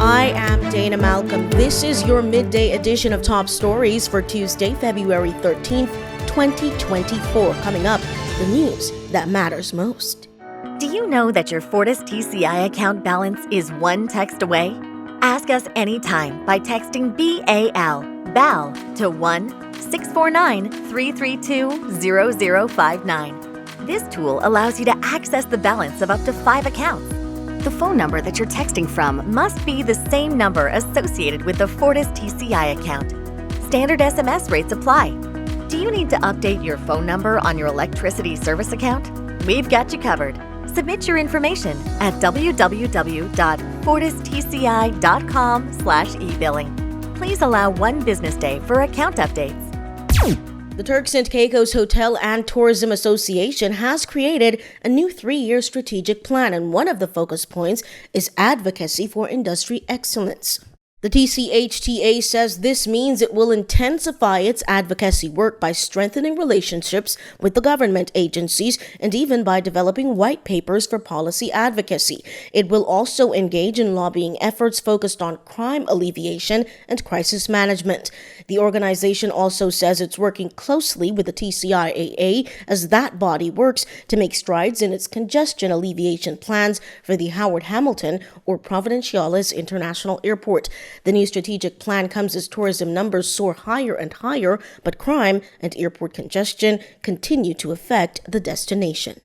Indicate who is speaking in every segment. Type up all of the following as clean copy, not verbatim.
Speaker 1: I am Dana Malcolm. This is your midday edition of Top Stories for Tuesday, February 13th, 2024. Coming up, the news that matters most.
Speaker 2: Do you know that your Fortis TCI account balance is one text away? Ask us anytime by texting BAL to 1-649-332-0059. This tool allows you to access the balance of up to 5 accounts. The phone number that you're texting from must be the same number associated with the Fortis TCI account. Standard SMS rates apply. Do you need to update your phone number on your electricity service account? We've got you covered. Submit your information at www.fortistci.com/e-billing. Please allow one business day for account updates.
Speaker 1: The Turks and Caicos Hotel and Tourism Association has created a new 3-year strategic plan, and one of the focus points is advocacy for industry excellence. The TCHTA says this means it will intensify its advocacy work by strengthening relationships with the government agencies and even by developing white papers for policy advocacy. It will also engage in lobbying efforts focused on crime alleviation and crisis management. The organization also says it's working closely with the TCIAA as that body works to make strides in its congestion alleviation plans for the Howard Hamilton or Providenciales International Airport. The new strategic plan comes as tourism numbers soar higher and higher, but crime and airport congestion continue to affect the destination.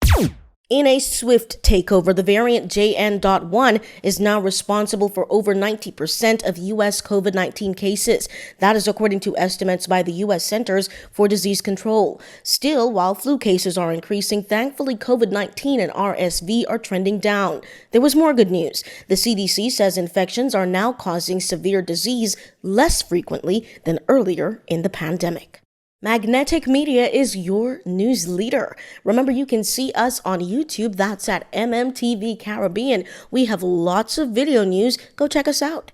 Speaker 1: In a swift takeover, the variant JN.1 is now responsible for over 90% of U.S. COVID-19 cases. That is according to estimates by the U.S. Centers for Disease Control. Still, while flu cases are increasing, thankfully COVID-19 and RSV are trending down. There was more good news. The CDC says infections are now causing severe disease less frequently than earlier in the pandemic. Magnetic Media is your news leader. Remember, you can see us on YouTube. That's at MMTV Caribbean. We have lots of video news. Go check us out.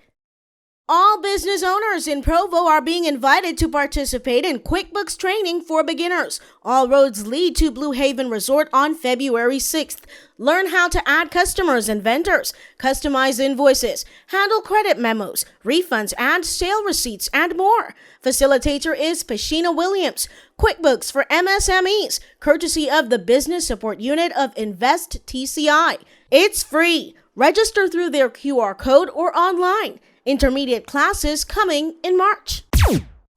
Speaker 1: All business owners in Provo are being invited to participate in QuickBooks training for beginners. All roads lead to Blue Haven Resort on February 6th. Learn how to add customers and vendors, customize invoices, handle credit memos, refunds and sale receipts, and more. Facilitator is Pashina Williams. QuickBooks for MSMEs, courtesy of the Business Support Unit of Invest TCI. It's free. Register through their QR code or online. Intermediate classes coming in March.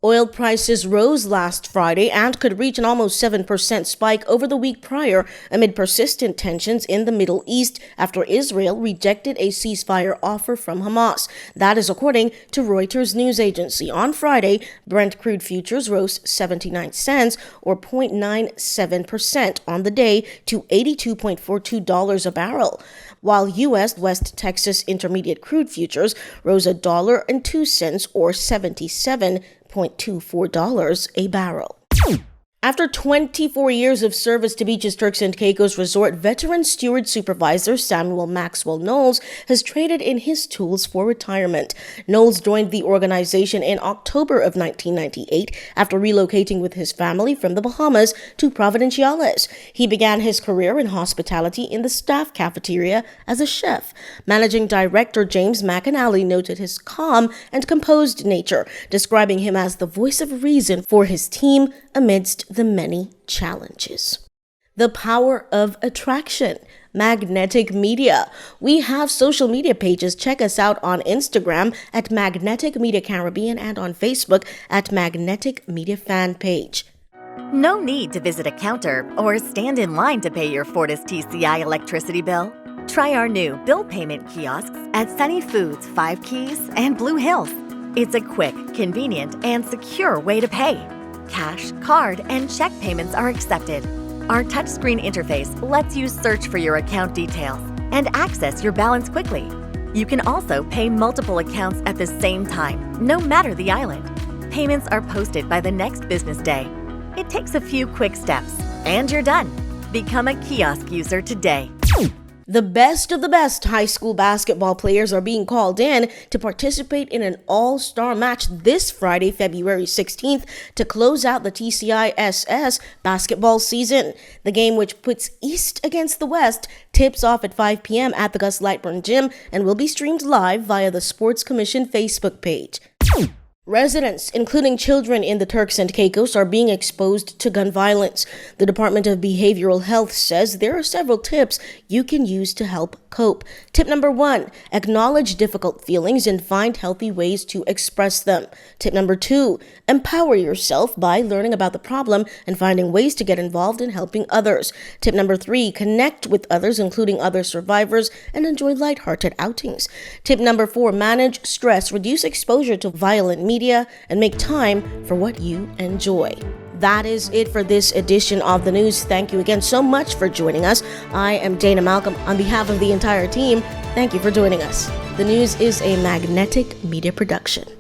Speaker 1: Oil prices rose last Friday and could reach an almost 7% spike over the week prior amid persistent tensions in the Middle East after Israel rejected a ceasefire offer from Hamas. That is according to Reuters news agency. On Friday, Brent crude futures rose 79 cents or 0.97% on the day to $82.42 a barrel, while U.S. West Texas Intermediate crude futures rose $1.02 or $77.24 a barrel. After 24 years of service to Beaches Turks and Caicos Resort, veteran steward supervisor Samuel Maxwell Knowles has traded in his tools for retirement. Knowles joined the organization in October of 1998 after relocating with his family from the Bahamas to Providenciales. He began his career in hospitality in the staff cafeteria as a chef. Managing Director James McAnally noted his calm and composed nature, describing him as the voice of reason for his team amidst the many challenges. The power of attraction. Magnetic Media. We have social media pages. Check us out on Instagram at Magnetic Media Caribbean and on Facebook at Magnetic Media Fan Page.
Speaker 2: No need to visit a counter or stand in line to pay your Fortis TCI electricity bill. Try our new bill payment kiosks at Sunny Foods, 5 Keys, and Blue Hills. It's a quick, convenient, and secure way to pay. Cash, card, and check payments are accepted. Our touchscreen interface lets you search for your account details and access your balance quickly. You can also pay multiple accounts at the same time, no matter the island. Payments are posted by the next business day. It takes a few quick steps, and you're done. Become a kiosk user today.
Speaker 1: The best of the best high school basketball players are being called in to participate in an all-star match this Friday, February 16th, to close out the TCHTA basketball season. The game, which puts East against the West, tips off at 5 p.m. at the Gus Lightburn Gym and will be streamed live via the Sports Commission Facebook page. Residents, including children in the Turks and Caicos, are being exposed to gun violence. The Department of Behavioral Health says there are several tips you can use to help cope. Tip number 1, acknowledge difficult feelings and find healthy ways to express them. Tip number 2, empower yourself by learning about the problem and finding ways to get involved in helping others. Tip number 3, connect with others, including other survivors, and enjoy lighthearted outings. Tip number 4, manage stress, reduce exposure to violent media, and make time for what you enjoy. That is it for this edition of the news. Thank you again so much for joining us. I am Dana Malcolm. On behalf of the entire team, thank you for joining us. The news is a Magnetic Media production.